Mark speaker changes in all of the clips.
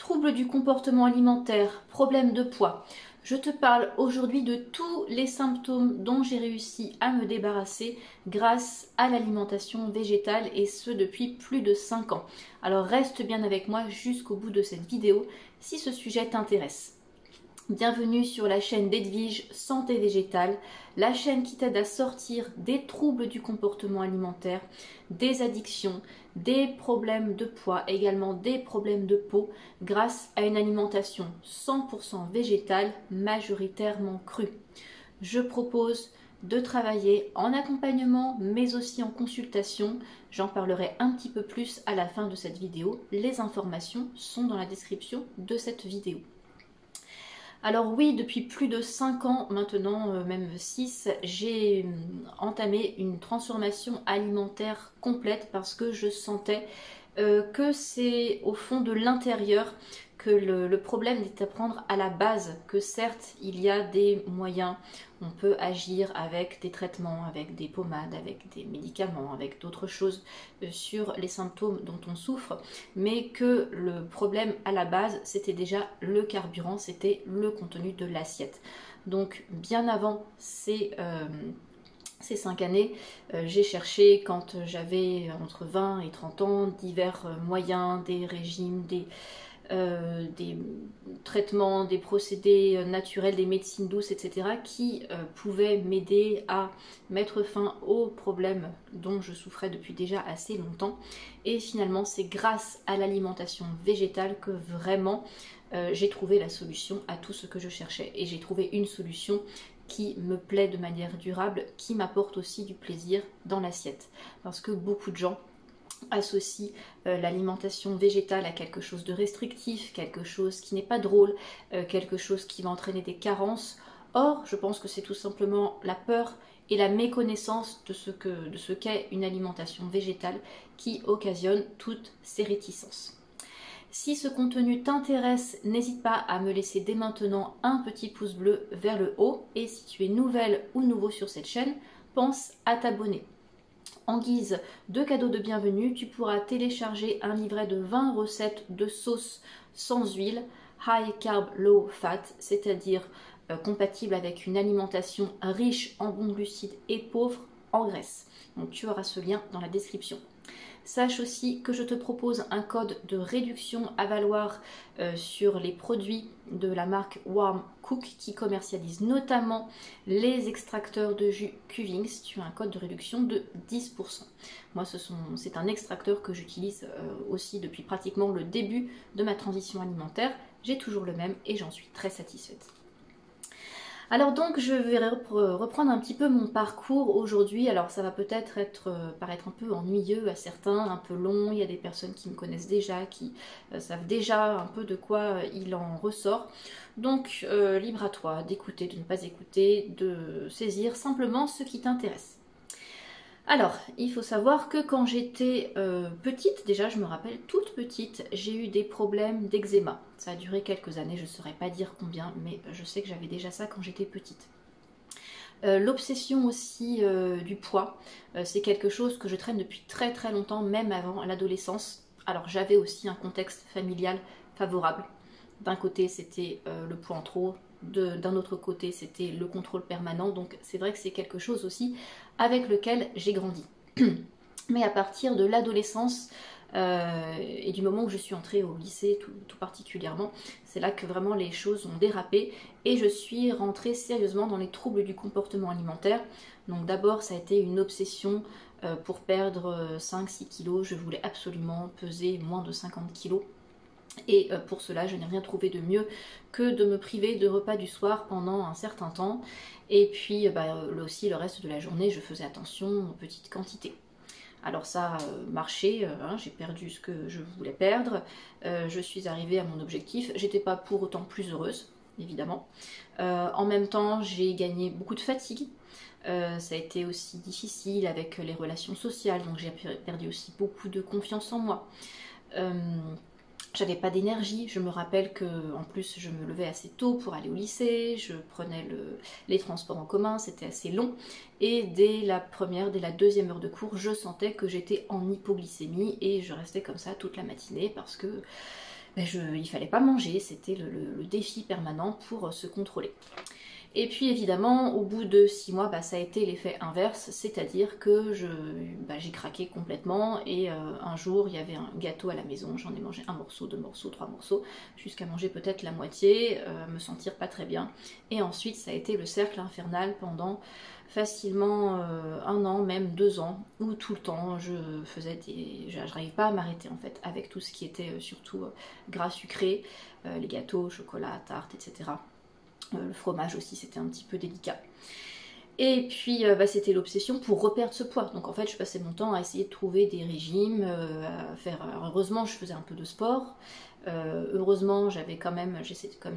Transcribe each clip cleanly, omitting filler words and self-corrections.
Speaker 1: troubles du comportement alimentaire, problèmes de poids. Je te parle aujourd'hui de tous les symptômes dont j'ai réussi à me débarrasser grâce à l'alimentation végétale et ce depuis plus de 5 ans. Alors reste bien avec moi jusqu'au bout de cette vidéo si ce sujet t'intéresse. Bienvenue sur la chaîne d'Edwige Santé Végétale, la chaîne qui t'aide à sortir des troubles du comportement alimentaire, des addictions, des problèmes de poids, également des problèmes de peau grâce à une alimentation 100% végétale, majoritairement crue. Je propose de travailler en accompagnement mais aussi en consultation. J'en parlerai un petit peu plus à la fin de cette vidéo. Les informations sont dans la description de cette vidéo. Alors oui, depuis plus de 5 ans maintenant, même 6, j'ai entamé une transformation alimentaire complète parce que je sentais que c'est au fond de l'intérieur que le problème est à prendre à la base, que certes il y a des moyens, on peut agir avec des traitements, avec des pommades, avec des médicaments, avec d'autres choses sur les symptômes dont on souffre, mais que le problème à la base c'était déjà le carburant, c'était le contenu de l'assiette. Donc bien avant ces 5 années, j'ai cherché quand j'avais entre 20 et 30 ans divers moyens, des régimes, des traitements, des procédés naturels, des médecines douces, etc. qui pouvaient m'aider à mettre fin aux problèmes dont je souffrais depuis déjà assez longtemps. Et finalement, c'est grâce à l'alimentation végétale que vraiment j'ai trouvé la solution à tout ce que je cherchais. Et j'ai trouvé une solution qui me plaît de manière durable, qui m'apporte aussi du plaisir dans l'assiette. Parce que beaucoup de gens associe l'alimentation végétale à quelque chose de restrictif, quelque chose qui n'est pas drôle, quelque chose qui va entraîner des carences. Or, je pense que c'est tout simplement la peur et la méconnaissance de ce qu'est une alimentation végétale qui occasionne toutes ces réticences. Si ce contenu t'intéresse, n'hésite pas à me laisser dès maintenant un petit pouce bleu vers le haut et si tu es nouvelle ou nouveau sur cette chaîne, pense à t'abonner. En guise de cadeau de bienvenue, tu pourras télécharger un livret de 20 recettes de sauces sans huile, high carb, low fat, c'est-à-dire compatible avec une alimentation riche en bons glucides et pauvre en graisse. Donc tu auras ce lien dans la description. Sache aussi que je te propose un code de réduction à valoir sur les produits de la marque Warm Cook qui commercialise notamment les extracteurs de jus Qvings. Tu as un code de réduction de 10%. Moi, c'est un extracteur que j'utilise aussi depuis pratiquement le début de ma transition alimentaire. J'ai toujours le même et j'en suis très satisfaite. Alors donc je vais reprendre un petit peu mon parcours aujourd'hui. Alors ça va peut-être paraître un peu ennuyeux à certains, un peu long. Il y a des personnes qui me connaissent déjà, qui savent déjà un peu de quoi il en ressort. Donc libre à toi d'écouter, de ne pas écouter, de saisir simplement ce qui t'intéresse. Alors, il faut savoir que quand j'étais petite, déjà je me rappelle toute petite, j'ai eu des problèmes d'eczéma. Ça a duré quelques années, je ne saurais pas dire combien, mais je sais que j'avais déjà ça quand j'étais petite. L'obsession aussi du poids, c'est quelque chose que je traîne depuis très très longtemps, même avant l'adolescence. Alors j'avais aussi un contexte familial favorable. D'un côté c'était le poids en trop, d'un autre côté c'était le contrôle permanent, donc c'est vrai que c'est quelque chose aussi avec lequel j'ai grandi. Mais à partir de l'adolescence et du moment où je suis entrée au lycée tout particulièrement, c'est là que vraiment les choses ont dérapé et je suis rentrée sérieusement dans les troubles du comportement alimentaire. Donc d'abord ça a été une obsession pour perdre 5-6 kilos, je voulais absolument peser moins de 50 kilos. Et pour cela, je n'ai rien trouvé de mieux que de me priver de repas du soir pendant un certain temps. Et puis aussi le reste de la journée, je faisais attention aux petites quantités. Alors ça a marché, j'ai perdu ce que je voulais perdre, je suis arrivée à mon objectif. J'étais pas pour autant plus heureuse, évidemment. En même temps, j'ai gagné beaucoup de fatigue. Ça a été aussi difficile avec les relations sociales, donc j'ai perdu aussi beaucoup de confiance en moi. J'avais pas d'énergie, je me rappelle que en plus je me levais assez tôt pour aller au lycée, je prenais les transports en commun, c'était assez long et dès la deuxième heure de cours, je sentais que j'étais en hypoglycémie et je restais comme ça toute la matinée parce que il fallait pas manger, c'était le défi permanent pour se contrôler. Et puis évidemment, au bout de 6 mois, ça a été l'effet inverse, c'est-à-dire que j'ai craqué complètement et un jour, il y avait un gâteau à la maison, j'en ai mangé 1 morceau, 2 morceaux, 3 morceaux, jusqu'à manger peut-être la moitié, me sentir pas très bien. Et ensuite, ça a été le cercle infernal pendant facilement 1 an, même 2 ans, où tout le temps, je n'arrivais pas à m'arrêter en fait, avec tout ce qui était surtout gras sucré, les gâteaux, chocolat, tartes, etc. Le fromage aussi, c'était un petit peu délicat. Et puis c'était l'obsession pour reperdre ce poids. Donc en fait je passais mon temps à essayer de trouver des régimes, à faire. Alors, heureusement je faisais un peu de sport. Heureusement j'essayais quand même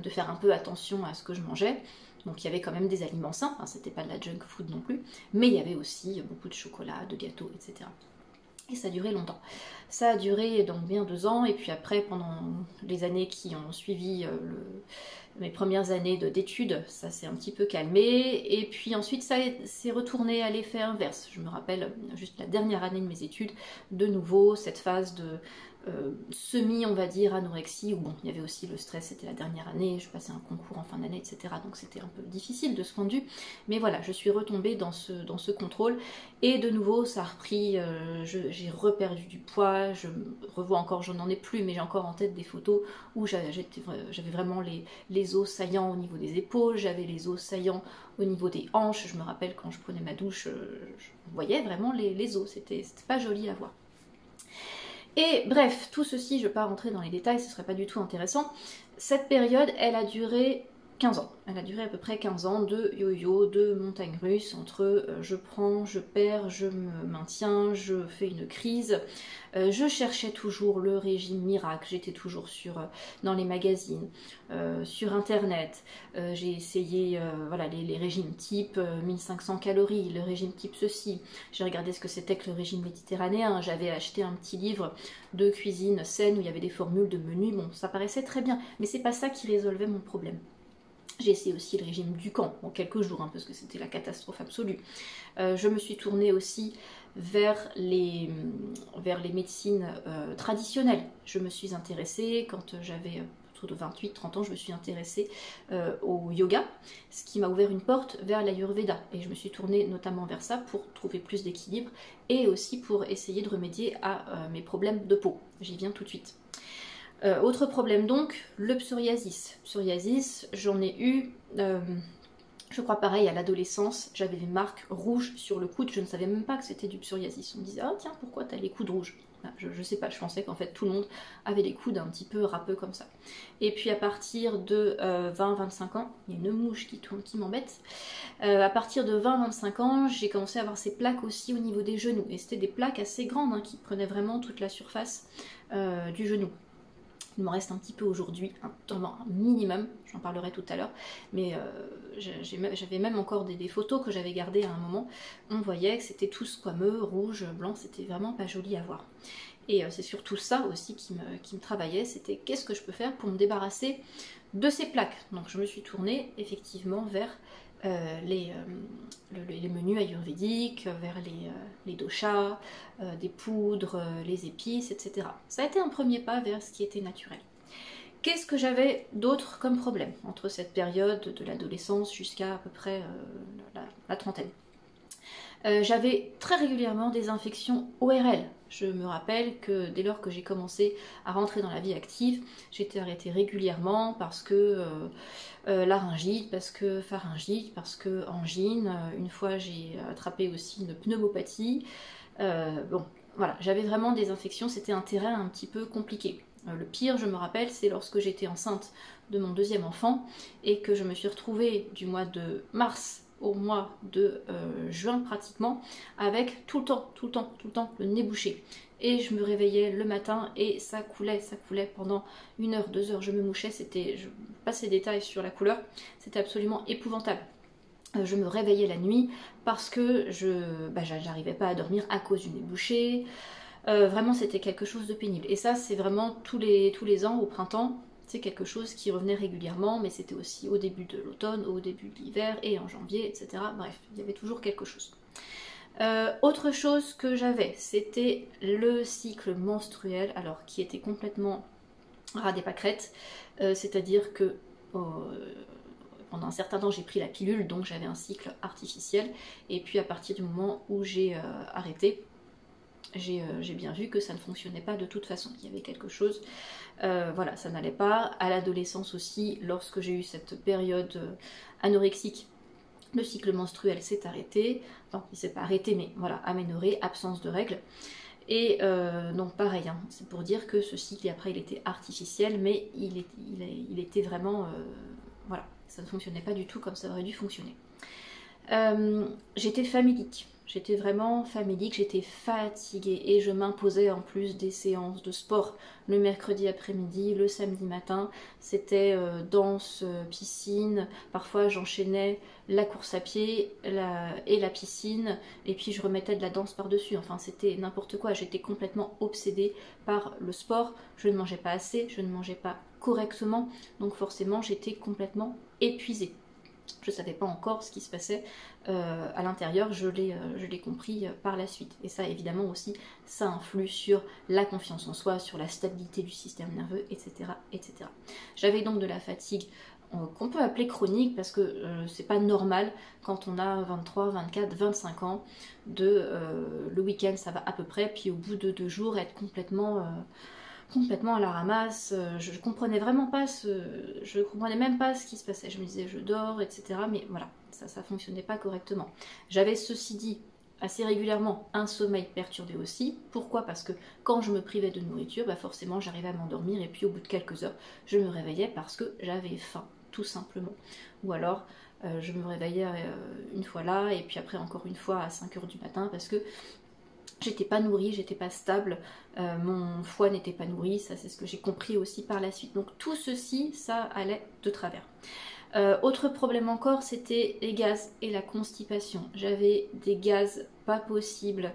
Speaker 1: de faire un peu attention à ce que je mangeais. Donc il y avait quand même des aliments sains, hein, c'était pas de la junk food non plus, mais il y avait aussi beaucoup de chocolat, de gâteaux, etc. Et ça a duré longtemps. Ça a duré donc bien 2 ans, et puis après, pendant les années qui ont suivi mes premières années d'études, ça s'est un petit peu calmé, et puis ensuite ça s'est retourné à l'effet inverse. Je me rappelle juste la dernière année de mes études, de nouveau cette phase de semi, on va dire, anorexie, où bon, il y avait aussi le stress, c'était la dernière année, je passais un concours en fin d'année, etc. Donc c'était un peu difficile de ce point de vue, mais voilà, je suis retombée dans ce contrôle, et de nouveau ça a repris, j'ai reperdu du poids, je revois encore, je n'en ai plus, mais j'ai encore en tête des photos où j'avais vraiment les os saillants au niveau des épaules, j'avais les os saillants au niveau des hanches, je me rappelle quand je prenais ma douche, je voyais vraiment les os, c'était pas joli à voir. Et bref, tout ceci, je ne vais pas rentrer dans les détails, ce ne serait pas du tout intéressant. Cette période, elle a duré 15 ans. Elle a duré à peu près 15 ans de yo-yo, de montagne russe, entre je prends, je perds, je me maintiens, je fais une crise. Je cherchais toujours le régime miracle, j'étais toujours dans les magazines, sur internet. J'ai essayé voilà, les régimes type 1500 calories, le régime type ceci. J'ai regardé ce que c'était que le régime méditerranéen. J'avais acheté un petit livre de cuisine saine où il y avait des formules de menus. Bon, ça paraissait très bien, mais c'est pas ça qui résolvait mon problème. J'ai essayé aussi le régime Dukan, en quelques jours, hein, parce que c'était la catastrophe absolue. Je me suis tournée aussi vers les médecines traditionnelles. Je me suis intéressée, quand j'avais autour de 28-30 ans, je me suis intéressée au yoga, ce qui m'a ouvert une porte vers l'Ayurveda. Et je me suis tournée notamment vers ça pour trouver plus d'équilibre et aussi pour essayer de remédier à mes problèmes de peau. J'y viens tout de suite. Autre problème donc, le psoriasis. Psoriasis, j'en ai eu, je crois pareil à l'adolescence, j'avais des marques rouges sur le coude, je ne savais même pas que c'était du psoriasis. On me disait, ah tiens, pourquoi t'as les coudes rouges? Je sais pas, je pensais qu'en fait tout le monde avait les coudes un petit peu râpeux comme ça. Et puis à partir de 20-25 ans, il y a une mouche qui tourne, qui m'embête. À partir de 20-25 ans, j'ai commencé à avoir ces plaques aussi au niveau des genoux. Et c'était des plaques assez grandes hein, qui prenaient vraiment toute la surface du genou. Il m'en reste un petit peu aujourd'hui, un minimum, j'en parlerai tout à l'heure, mais j'avais même encore des photos que j'avais gardées à un moment. On voyait que c'était tout squameux, rouge, blanc, c'était vraiment pas joli à voir. Et c'est surtout ça aussi qui me travaillait, c'était qu'est-ce que je peux faire pour me débarrasser de ces plaques. Donc je me suis tournée effectivement vers les menus ayurvédiques, vers les doshas, des poudres, les épices, etc. Ça a été un premier pas vers ce qui était naturel. Qu'est-ce que j'avais d'autre comme problème entre cette période de l'adolescence jusqu'à à peu près la trentaine? J'avais très régulièrement des infections ORL. Je me rappelle que dès lors que j'ai commencé à rentrer dans la vie active, j'étais arrêtée régulièrement parce que laryngite, parce que pharyngite, parce que angine. Une fois j'ai attrapé aussi une pneumopathie. Bon, voilà, j'avais vraiment des infections, c'était un terrain un petit peu compliqué. Le pire, je me rappelle, c'est lorsque j'étais enceinte de mon deuxième enfant et que je me suis retrouvée du mois de mars au mois de juin pratiquement, avec tout le temps le nez bouché. Et je me réveillais le matin et ça coulait pendant 1 heure, 2 heures, je me mouchais, je passe les détails sur la couleur, c'était absolument épouvantable. Je me réveillais la nuit parce que j'arrivais pas à dormir à cause du nez bouché. Vraiment c'était quelque chose de pénible. Et ça c'est vraiment tous les ans au printemps. C'est quelque chose qui revenait régulièrement, mais c'était aussi au début de l'automne, au début de l'hiver et en janvier, etc. Bref, il y avait toujours quelque chose. Autre chose que j'avais, c'était le cycle menstruel, alors qui était complètement ras des pâquerettes, c'est-à-dire que pendant un certain temps j'ai pris la pilule, donc j'avais un cycle artificiel, et puis à partir du moment où j'ai arrêté, j'ai bien vu que ça ne fonctionnait pas de toute façon, il y avait quelque chose, voilà, ça n'allait pas. À l'adolescence aussi, lorsque j'ai eu cette période anorexique, le cycle menstruel s'est arrêté, enfin il s'est pas arrêté mais voilà, aménorrhée, absence de règles. Et donc pareil, hein, c'est pour dire que ce cycle après il était artificiel, mais il était vraiment, voilà, ça ne fonctionnait pas du tout comme ça aurait dû fonctionner. J'étais famélique, j'étais vraiment famélique, j'étais fatiguée et je m'imposais en plus des séances de sport le mercredi après-midi, le samedi matin, c'était danse, piscine, parfois j'enchaînais la course à pied et la piscine et puis je remettais de la danse par-dessus, enfin c'était n'importe quoi, j'étais complètement obsédée par le sport, je ne mangeais pas assez, je ne mangeais pas correctement, donc forcément j'étais complètement épuisée. Je ne savais pas encore ce qui se passait à l'intérieur, je l'ai compris par la suite. Et ça, évidemment aussi, ça influe sur la confiance en soi, sur la stabilité du système nerveux, etc. etc. J'avais donc de la fatigue qu'on peut appeler chronique parce que c'est pas normal quand on a 23, 24, 25 ans le week-end ça va à peu près, puis au bout de 2 jours être complètement à la ramasse, je comprenais vraiment pas je comprenais même pas ce qui se passait, je me disais je dors, etc. Mais voilà, ça fonctionnait pas correctement. J'avais ceci dit assez régulièrement un sommeil perturbé aussi. Pourquoi? Parce que quand je me privais de nourriture, bah forcément j'arrivais à m'endormir et puis au bout de quelques heures, je me réveillais parce que j'avais faim, tout simplement. Ou alors je me réveillais une fois là et puis après encore une fois à 5 h du matin parce que j'étais pas nourrie, j'étais pas stable, mon foie n'était pas nourri, ça c'est ce que j'ai compris aussi par la suite. Donc tout ceci, ça allait de travers. Autre problème encore, c'était les gaz et la constipation. J'avais des gaz pas possibles,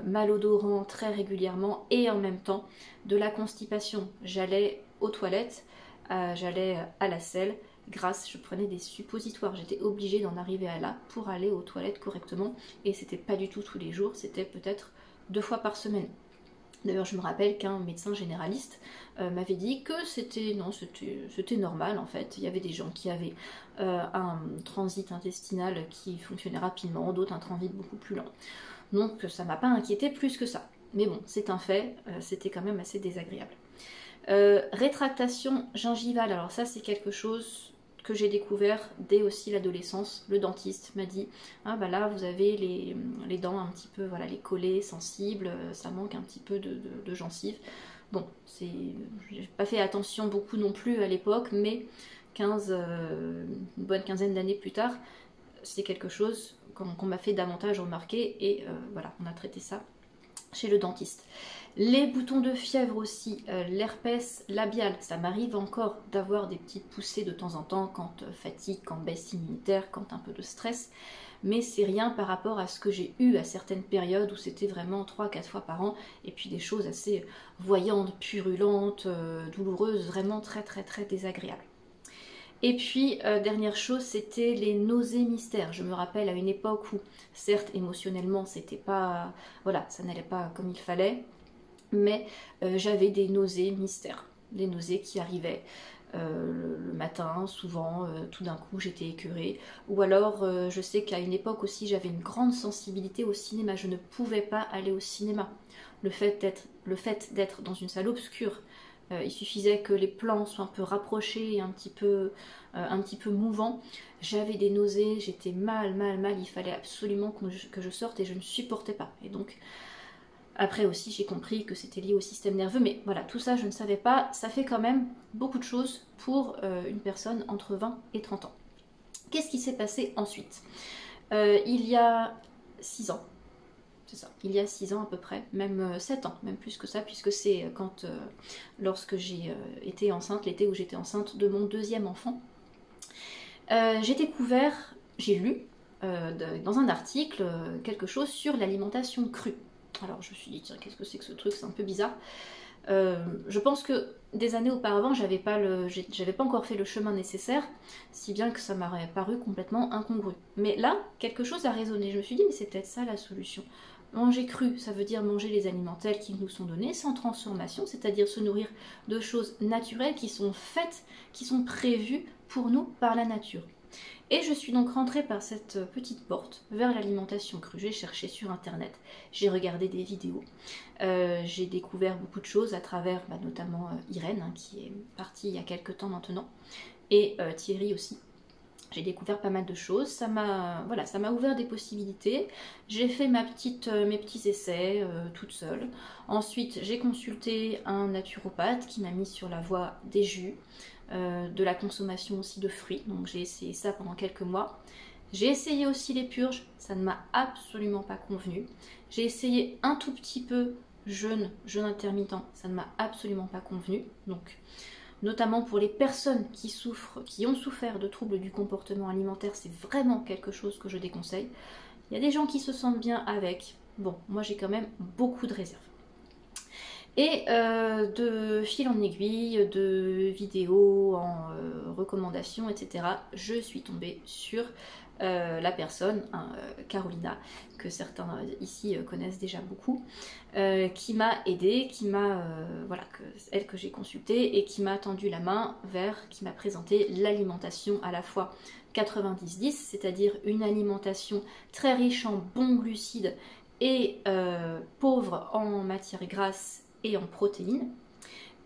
Speaker 1: malodorants très régulièrement et en même temps de la constipation. J'allais aux toilettes, j'allais à la selle, je prenais des suppositoires, j'étais obligée d'en arriver à là pour aller aux toilettes correctement et c'était pas du tout tous les jours, c'était peut-être 2 fois par semaine. D'ailleurs je me rappelle qu'un médecin généraliste m'avait dit que c'était normal en fait, il y avait des gens qui avaient un transit intestinal qui fonctionnait rapidement, d'autres un transit beaucoup plus lent. Donc ça m'a pas inquiété plus que ça. Mais bon, c'est un fait, c'était quand même assez désagréable. Rétractation gingivale, alors ça c'est quelque chose que j'ai découvert dès aussi l'adolescence. Le dentiste m'a dit ah bah là vous avez les dents un petit peu, voilà, les collées sensibles, ça manque un petit peu de gencives. Bon, j'ai pas fait attention beaucoup non plus à l'époque, mais une bonne quinzaine d'années plus tard, c'est quelque chose qu'on m'a fait davantage remarquer et voilà, on a traité ça chez le dentiste. Les boutons de fièvre aussi, l'herpès labial, ça m'arrive encore d'avoir des petites poussées de temps en temps quand fatigue, quand baisse immunitaire, quand un peu de stress, mais c'est rien par rapport à ce que j'ai eu à certaines périodes où c'était vraiment 3-4 fois par an, et puis des choses assez voyantes, purulentes, douloureuses, vraiment très très très désagréables. Et puis, dernière chose, c'était les nausées mystères. Je me rappelle à une époque où, certes, émotionnellement, c'était pas, voilà, ça n'allait pas comme il fallait, mais j'avais des nausées mystères, des nausées qui arrivaient le matin, souvent, tout d'un coup j'étais écœurée, ou alors je sais qu'à une époque aussi j'avais une grande sensibilité au cinéma, je ne pouvais pas aller au cinéma. Le fait d'être dans une salle obscure, il suffisait que les plans soient un peu rapprochés et un petit peu mouvants, j'avais des nausées, j'étais mal, il fallait absolument que je sorte et je ne supportais pas. Et donc après aussi j'ai compris que c'était lié au système nerveux, mais voilà, tout ça je ne savais pas, ça fait quand même beaucoup de choses pour une personne entre 20 et 30 ans. Qu'est-ce qui s'est passé ensuite? Il y a 6 ans, c'est ça, il y a 6 ans à peu près, même 7 ans, même plus que ça, puisque c'est lorsque j'ai été enceinte, l'été où j'étais enceinte de mon 2e enfant, j'ai lu dans un article quelque chose sur l'alimentation crue. Alors je me suis dit, tiens, qu'est-ce que c'est que ce truc, c'est un peu bizarre. Je pense que des années auparavant, j'avais pas encore fait le chemin nécessaire, si bien que ça m'aurait paru complètement incongru. Mais là, quelque chose a résonné. Je me suis dit, mais c'est peut-être ça la solution. Manger cru, ça veut dire manger les aliments tels qu'ils nous sont donnés, sans transformation, c'est-à-dire se nourrir de choses naturelles qui sont faites, qui sont prévues pour nous par la nature. Et je suis donc rentrée par cette petite porte vers l'alimentation crue. J'ai cherché sur internet, j'ai regardé des vidéos, j'ai découvert beaucoup de choses à travers notamment Irène, qui est partie il y a quelques temps maintenant, et Thierry aussi. J'ai découvert pas mal de choses, ça m'a ouvert des possibilités. J'ai fait mes petits essais toute seule. Ensuite, j'ai consulté un naturopathe qui m'a mis sur la voie des jus, de la consommation aussi de fruits. Donc j'ai essayé ça pendant quelques mois. J'ai essayé aussi les purges, ça ne m'a absolument pas convenu. J'ai essayé un tout petit peu jeûne intermittent, ça ne m'a absolument pas convenu. Donc notamment pour les personnes qui ont souffert de troubles du comportement alimentaire, c'est vraiment quelque chose que je déconseille. Il y a des gens qui se sentent bien avec. Bon, moi j'ai quand même beaucoup de réserves. Et de fil en aiguille, de vidéos en recommandations, etc., je suis tombée sur la personne, Carolina, que certains ici connaissent déjà beaucoup, qui m'a aidée, elle que j'ai consultée et qui m'a tendu la main qui m'a présenté l'alimentation à la fois 90-10, c'est-à-dire une alimentation très riche en bons glucides et pauvre en matières grasses et en protéines.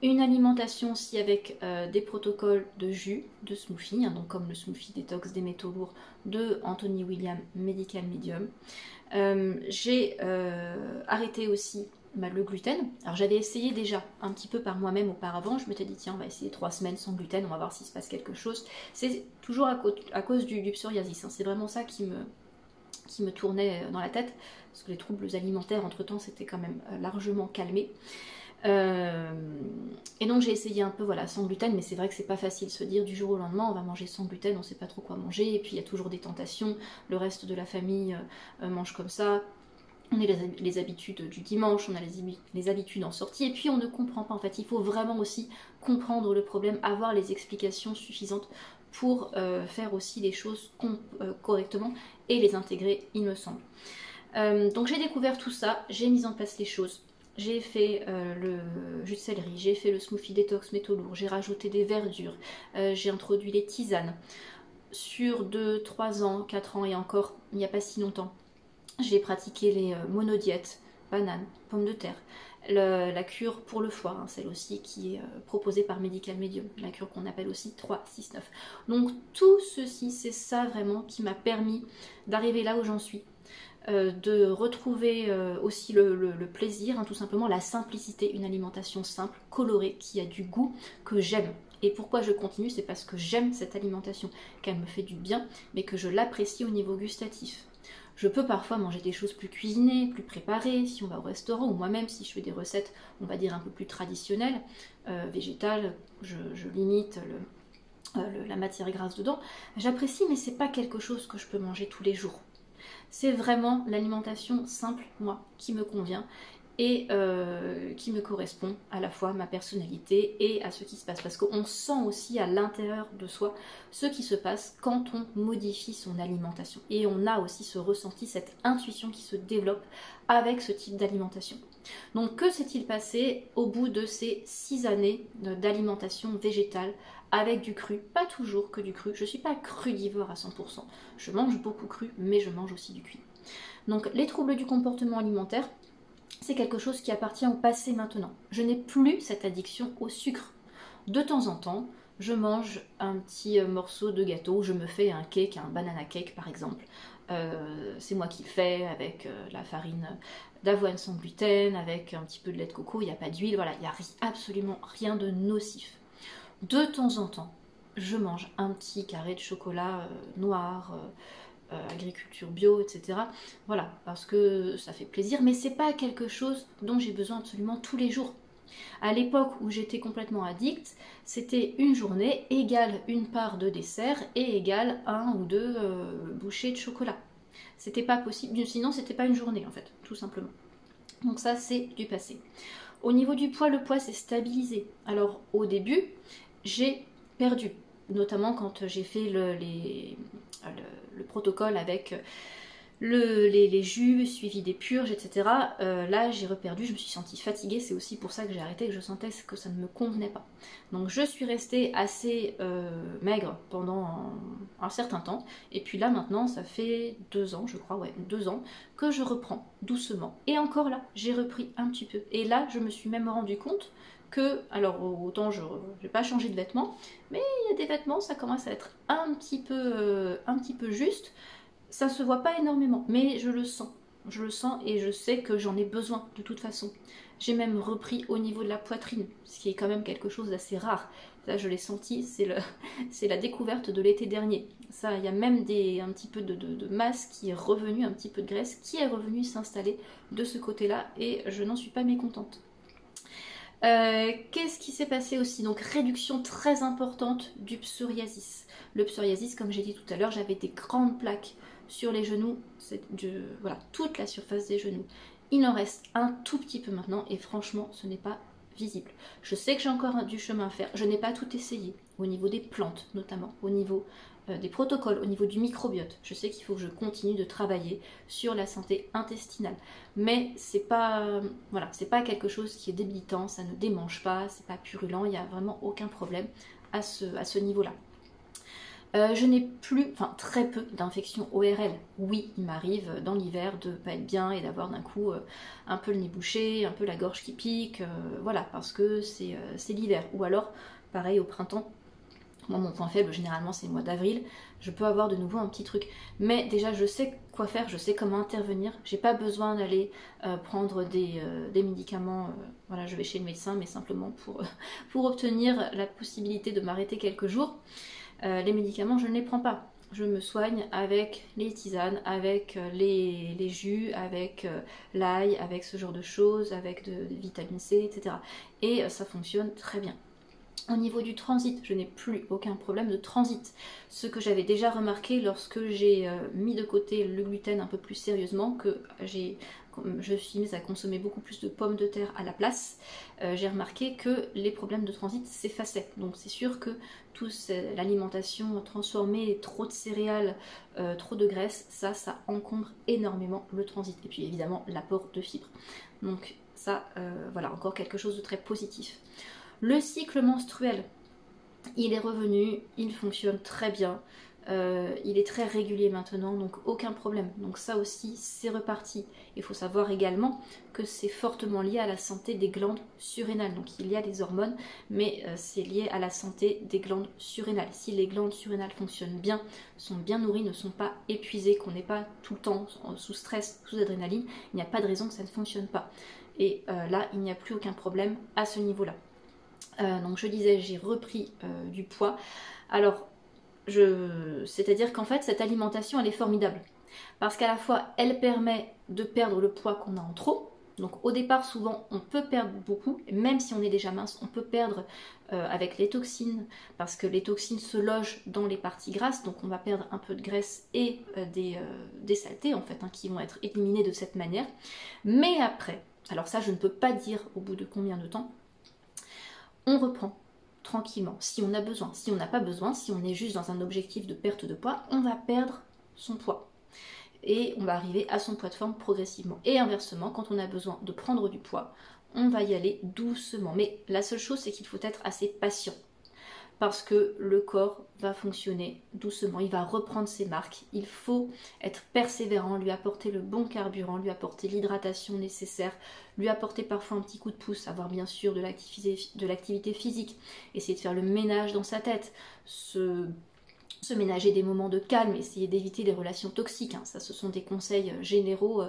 Speaker 1: Une alimentation aussi avec des protocoles de jus, de smoothie, donc comme le smoothie détox des métaux lourds de Anthony William Medical Medium. J'ai arrêté aussi le gluten. Alors j'avais essayé déjà un petit peu par moi-même auparavant, je m'étais dit tiens on va essayer 3 semaines sans gluten, on va voir s'il se passe quelque chose. C'est toujours à cause du psoriasis, c'est vraiment ça qui me tournait dans la tête, parce que les troubles alimentaires entre temps s'étaient quand même largement calmés. Et donc j'ai essayé un peu sans gluten, mais c'est vrai que c'est pas facile de se dire du jour au lendemain on va manger sans gluten, on sait pas trop quoi manger, et puis il y a toujours des tentations, le reste de la famille mange comme ça, on a les habitudes du dimanche, on a les habitudes en sortie, et puis on ne comprend pas en fait, il faut vraiment aussi comprendre le problème, avoir les explications suffisantes pour faire aussi les choses correctement et les intégrer il me semble. Donc j'ai découvert tout ça, j'ai mis en place les choses. J'ai fait le jus de céleri, j'ai fait le smoothie détox métaux lourds, j'ai rajouté des verdures, j'ai introduit les tisanes. Sur 2, 3 ans, 4 ans et encore, il n'y a pas si longtemps, j'ai pratiqué les monodiètes, bananes, pommes de terre, la cure pour le foie, celle aussi qui est proposée par Medical Medium, la cure qu'on appelle aussi 3-6-9. Donc tout ceci, c'est ça vraiment qui m'a permis d'arriver là où j'en suis. De retrouver aussi le plaisir, tout simplement la simplicité, une alimentation simple, colorée, qui a du goût, que j'aime. Et pourquoi je continue, c'est parce que j'aime cette alimentation, qu'elle me fait du bien, mais que je l'apprécie au niveau gustatif. Je peux parfois manger des choses plus cuisinées, plus préparées, si on va au restaurant, ou moi-même si je fais des recettes, on va dire un peu plus traditionnelles, végétales, je limite la matière grasse dedans. J'apprécie, mais c'est pas quelque chose que je peux manger tous les jours. C'est vraiment l'alimentation simple, moi, qui me convient et qui me correspond à la fois à ma personnalité et à ce qui se passe. Parce qu'on sent aussi à l'intérieur de soi ce qui se passe quand on modifie son alimentation. Et on a aussi ce ressenti, cette intuition qui se développe avec ce type d'alimentation. Donc que s'est-il passé au bout de ces 6 années d'alimentation végétale avec du cru? Pas toujours que du cru, je ne suis pas crudivore à 100%, je mange beaucoup cru, mais je mange aussi du cuit. Donc les troubles du comportement alimentaire, c'est quelque chose qui appartient au passé maintenant. Je n'ai plus cette addiction au sucre. De temps en temps, je mange un petit morceau de gâteau, je me fais un cake, un banana cake par exemple. C'est moi qui le fais avec la farine d'avoine sans gluten, avec un petit peu de lait de coco, il n'y a pas d'huile, voilà, il n'y a absolument rien de nocif. De temps en temps, je mange un petit carré de chocolat noir, agriculture bio, etc. Voilà, parce que ça fait plaisir, mais c'est pas quelque chose dont j'ai besoin absolument tous les jours. À l'époque où j'étais complètement addict, c'était une journée égale une part de dessert et égale 1 ou 2 bouchées de chocolat. C'était pas possible, sinon c'était pas une journée en fait, tout simplement. Donc ça c'est du passé. Au niveau du poids, le poids s'est stabilisé. Alors au début, j'ai perdu, notamment quand j'ai fait le protocole avec les jus, suivi des purges, etc. Là j'ai reperdu, je me suis sentie fatiguée, c'est aussi pour ça que j'ai arrêté, que je sentais que ça ne me convenait pas. Donc je suis restée assez maigre pendant un certain temps, et puis là maintenant ça fait 2 ans, je crois, ouais, 2 ans, que je reprends doucement. Et encore là, j'ai repris un petit peu. Et là je me suis même rendu compte que, alors autant je n'ai pas changé de vêtements, mais il y a des vêtements, ça commence à être un petit peu juste. Ça se voit pas énormément, mais je le sens. Je le sens et je sais que j'en ai besoin de toute façon. J'ai même repris au niveau de la poitrine, ce qui est quand même quelque chose d'assez rare. Ça, je l'ai senti, c'est la découverte de l'été dernier. Ça, il y a même un petit peu de masse qui est revenu, un petit peu de graisse qui est revenu s'installer de ce côté-là et je n'en suis pas mécontente. Qu'est-ce qui s'est passé aussi? Donc réduction très importante du psoriasis. Le psoriasis, comme j'ai dit tout à l'heure, j'avais des grandes plaques sur les genoux, voilà, toute la surface des genoux. Il en reste un tout petit peu maintenant et franchement ce n'est pas visible. Je sais que j'ai encore du chemin à faire, je n'ai pas tout essayé, au niveau des plantes notamment, au niveau des protocoles, au niveau du microbiote. Je sais qu'il faut que je continue de travailler sur la santé intestinale. Mais c'est pas, voilà, c'est pas quelque chose qui est débilitant, ça ne démange pas, c'est pas purulent, il n'y a vraiment aucun problème à ce niveau-là. Je n'ai plus, enfin très peu d'infections ORL. Oui, il m'arrive dans l'hiver de ne pas être bien et d'avoir d'un coup un peu le nez bouché, un peu la gorge qui pique, voilà, parce que c'est l'hiver. Ou alors, pareil au printemps, moi mon point faible généralement c'est le mois d'avril, je peux avoir de nouveau un petit truc. Mais déjà je sais quoi faire, je sais comment intervenir, j'ai pas besoin d'aller prendre des médicaments, voilà, je vais chez le médecin mais simplement pour obtenir la possibilité de m'arrêter quelques jours. Les médicaments, je ne les prends pas. Je me soigne avec les tisanes, avec les jus, avec l'ail, avec ce genre de choses, avec de vitamine C, etc. Et ça fonctionne très bien. Au niveau du transit, je n'ai plus aucun problème de transit. Ce que j'avais déjà remarqué lorsque j'ai mis de côté le gluten un peu plus sérieusement, que je suis mise à consommer beaucoup plus de pommes de terre à la place, j'ai remarqué que les problèmes de transit s'effaçaient. Donc c'est sûr que l'alimentation transformée, trop de céréales, trop de graisse, ça encombre énormément le transit. Et puis évidemment l'apport de fibres. Donc ça, voilà, encore quelque chose de très positif. Le cycle menstruel, il est revenu, il fonctionne très bien, il est très régulier maintenant, donc aucun problème. Donc ça aussi, c'est reparti. Il faut savoir également que c'est fortement lié à la santé des glandes surrénales. Donc il y a les hormones, mais c'est lié à la santé des glandes surrénales. Si les glandes surrénales fonctionnent bien, sont bien nourries, ne sont pas épuisées, qu'on n'est pas tout le temps sous stress, sous adrénaline, il n'y a pas de raison que ça ne fonctionne pas. Et là, il n'y a plus aucun problème à ce niveau-là. Donc je disais, j'ai repris du poids. Alors, c'est-à-dire qu'en fait, cette alimentation, elle est formidable. Parce qu'à la fois, elle permet de perdre le poids qu'on a en trop. Donc au départ, souvent, on peut perdre beaucoup. Même si on est déjà mince, on peut perdre avec les toxines. Parce que les toxines se logent dans les parties grasses. Donc on va perdre un peu de graisse et des saletés, en fait, hein, qui vont être éliminées de cette manière. Mais après, alors ça, je ne peux pas dire au bout de combien de temps, on reprend tranquillement, si on a besoin. Si on n'a pas besoin, si on est juste dans un objectif de perte de poids, on va perdre son poids. Et on va arriver à son poids de forme progressivement. Et inversement, quand on a besoin de prendre du poids, on va y aller doucement. Mais la seule chose, c'est qu'il faut être assez patient. Parce que le corps va fonctionner doucement, il va reprendre ses marques. Il faut être persévérant, lui apporter le bon carburant, lui apporter l'hydratation nécessaire, lui apporter parfois un petit coup de pouce, avoir bien sûr de l'activité physique, essayer de faire le ménage dans sa tête, se ménager des moments de calme, essayer d'éviter les relations toxiques. Ça, ce sont des conseils généraux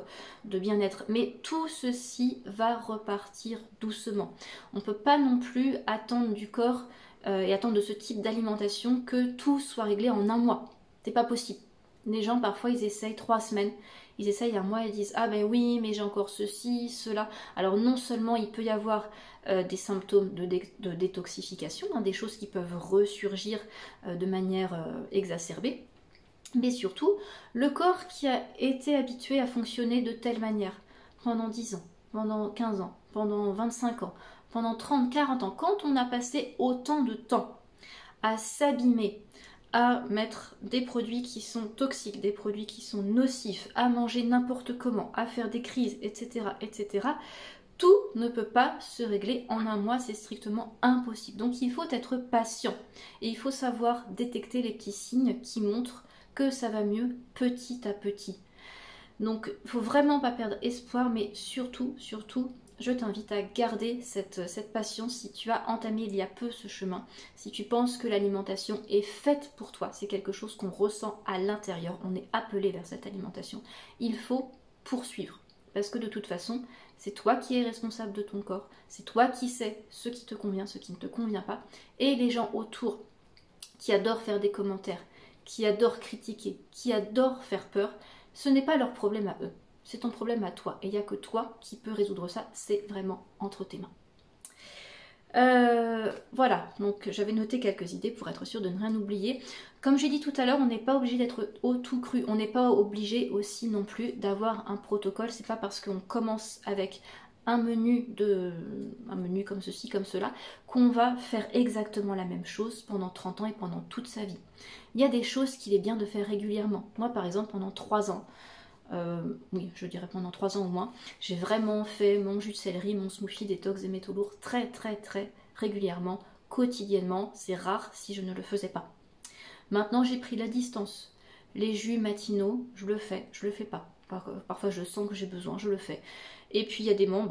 Speaker 1: de bien-être. Mais tout ceci va repartir doucement. On ne peut pas non plus attendre du corps et attendre de ce type d'alimentation que tout soit réglé en un mois. C'est pas possible. Les gens, parfois, ils essayent 3 semaines, ils essayent un mois et disent « Ah ben oui, mais j'ai encore ceci, cela ». Alors non seulement il peut y avoir des symptômes de détoxification, des choses qui peuvent ressurgir de manière exacerbée, mais surtout, le corps qui a été habitué à fonctionner de telle manière pendant 10 ans, pendant 15 ans, pendant 25 ans, pendant 30, 40 ans, quand on a passé autant de temps à s'abîmer, à mettre des produits qui sont toxiques, des produits qui sont nocifs, à manger n'importe comment, à faire des crises, etc., etc., tout ne peut pas se régler en un mois, c'est strictement impossible. Donc il faut être patient et il faut savoir détecter les petits signes qui montrent que ça va mieux petit à petit. Donc il ne faut vraiment pas perdre espoir, mais surtout, je t'invite à garder cette patience si tu as entamé il y a peu ce chemin, si tu penses que l'alimentation est faite pour toi, c'est quelque chose qu'on ressent à l'intérieur, on est appelé vers cette alimentation. Il faut poursuivre. Parce que de toute façon, c'est toi qui es responsable de ton corps, c'est toi qui sais ce qui te convient, ce qui ne te convient pas. Et les gens autour qui adorent faire des commentaires, qui adorent critiquer, qui adorent faire peur, ce n'est pas leur problème à eux, c'est ton problème à toi. Et il n'y a que toi qui peux résoudre ça, c'est vraiment entre tes mains. Voilà, donc j'avais noté quelques idées pour être sûre de ne rien oublier. Comme j'ai dit tout à l'heure, on n'est pas obligé d'être au tout cru, on n'est pas obligé aussi non plus d'avoir un protocole. C'est pas parce qu'on commence avec un menu comme ceci, comme cela, qu'on va faire exactement la même chose pendant 30 ans et pendant toute sa vie. Il y a des choses qu'il est bien de faire régulièrement. Moi par exemple pendant 3 ans, oui, je dirais pendant 3 ans au moins, j'ai vraiment fait mon jus de céleri, mon smoothie détox et métaux lourds très régulièrement, quotidiennement. C'est rare si je ne le faisais pas. Maintenant j'ai pris la distance. Les jus matinaux, je le fais pas. Parfois je sens que j'ai besoin, je le fais. Et puis il y a des moments,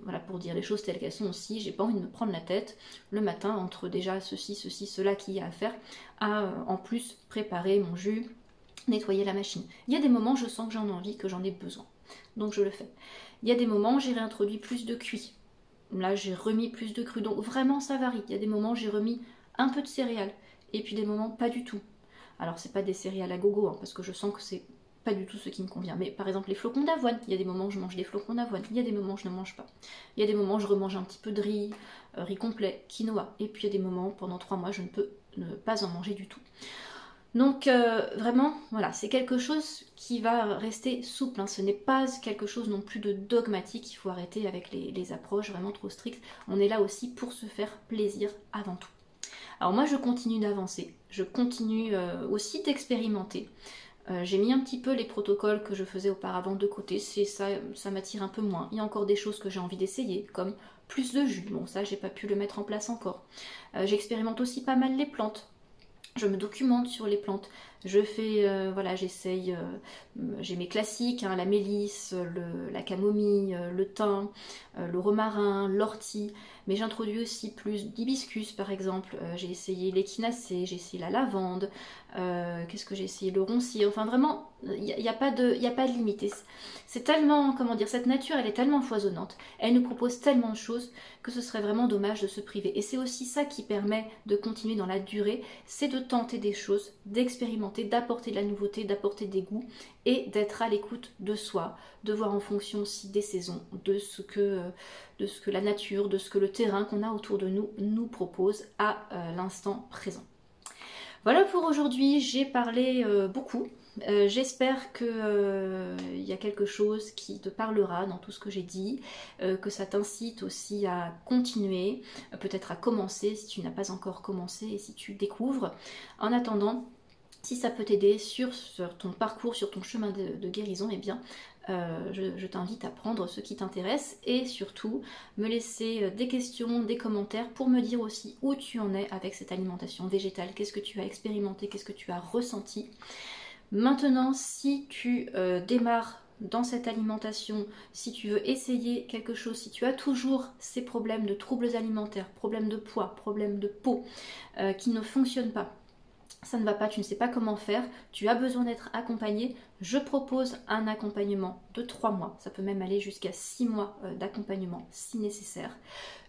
Speaker 1: voilà, pour dire les choses telles qu'elles sont aussi, j'ai pas envie de me prendre la tête le matin entre déjà ceci, cela qu'il y a à faire, à en plus préparer mon jus, nettoyer la machine. Il y a des moments je sens que j'en ai envie, que j'en ai besoin. Donc je le fais. Il y a des moments j'ai réintroduit plus de cuit. Là j'ai remis plus de cru. Donc vraiment ça varie. Il y a des moments j'ai remis un peu de céréales. Et puis des moments pas du tout. Alors c'est pas des céréales à gogo, hein, parce que je sens que c'est pas du tout ce qui me convient. Mais par exemple les flocons d'avoine, il y a des moments où je mange des flocons d'avoine, il y a des moments où je ne mange pas. Il y a des moments où je remange un petit peu de riz, riz complet, quinoa. Et puis il y a des moments, pendant 3 mois, je ne peux ne pas en manger du tout. Donc vraiment, voilà, c'est quelque chose qui va rester souple, hein. Ce n'est pas quelque chose non plus de dogmatique, il faut arrêter avec les approches vraiment trop strictes. On est là aussi pour se faire plaisir avant tout. Alors moi je continue d'avancer, je continue aussi d'expérimenter. J'ai mis un petit peu les protocoles que je faisais auparavant de côté, ça m'attire un peu moins. Il y a encore des choses que j'ai envie d'essayer, comme plus de jus, bon ça j'ai pas pu le mettre en place encore. J'expérimente aussi pas mal les plantes. Je me documente sur les plantes, je fais, voilà, j'essaye, j'ai mes classiques, hein, la mélisse, la camomille, le thym, le romarin, l'ortie, mais j'introduis aussi plus d'hibiscus par exemple, j'ai essayé l'échinacée, j'ai essayé la lavande, qu'est-ce que j'ai essayé, le roncier, enfin vraiment, il n'y a pas de limite. C'est tellement, comment dire, cette nature elle est tellement foisonnante, elle nous propose tellement de choses que ce serait vraiment dommage de se priver. Et c'est aussi ça qui permet de continuer dans la durée, c'est de tenter des choses, d'expérimenter, d'apporter de la nouveauté, d'apporter des goûts et d'être à l'écoute de soi, de voir en fonction aussi des saisons, de ce que la nature, de ce que le terrain qu'on a autour de nous propose à l'instant présent. Voilà pour aujourd'hui, j'ai parlé beaucoup. J'espère que y a quelque chose qui te parlera dans tout ce que j'ai dit, que ça t'incite aussi à continuer, peut-être à commencer si tu n'as pas encore commencé et si tu découvres. En attendant, si ça peut t'aider sur ton parcours, sur ton chemin de guérison, eh bien je t'invite à prendre ce qui t'intéresse et surtout me laisser des questions, des commentaires pour me dire aussi où tu en es avec cette alimentation végétale, qu'est-ce que tu as expérimenté, qu'est-ce que tu as ressenti. Maintenant, si tu démarres dans cette alimentation, si tu veux essayer quelque chose, si tu as toujours ces problèmes de troubles alimentaires, problèmes de poids, problèmes de peau qui ne fonctionnent pas, ça ne va pas, tu ne sais pas comment faire, tu as besoin d'être accompagné, je propose un accompagnement de 3 mois, ça peut même aller jusqu'à 6 mois d'accompagnement si nécessaire.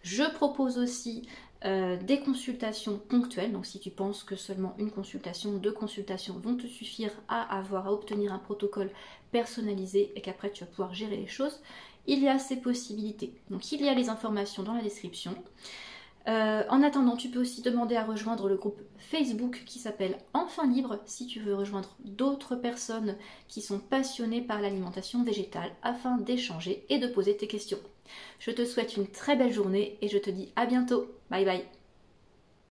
Speaker 1: Je propose aussi des consultations ponctuelles, donc si tu penses que seulement une consultation, 2 consultations vont te suffire à obtenir un protocole personnalisé et qu'après tu vas pouvoir gérer les choses, il y a ces possibilités. Donc il y a les informations dans la description. En attendant, tu peux aussi demander à rejoindre le groupe Facebook qui s'appelle Enfin Libre si tu veux rejoindre d'autres personnes qui sont passionnées par l'alimentation végétale afin d'échanger et de poser tes questions. Je te souhaite une très belle journée et je te dis à bientôt. Bye bye.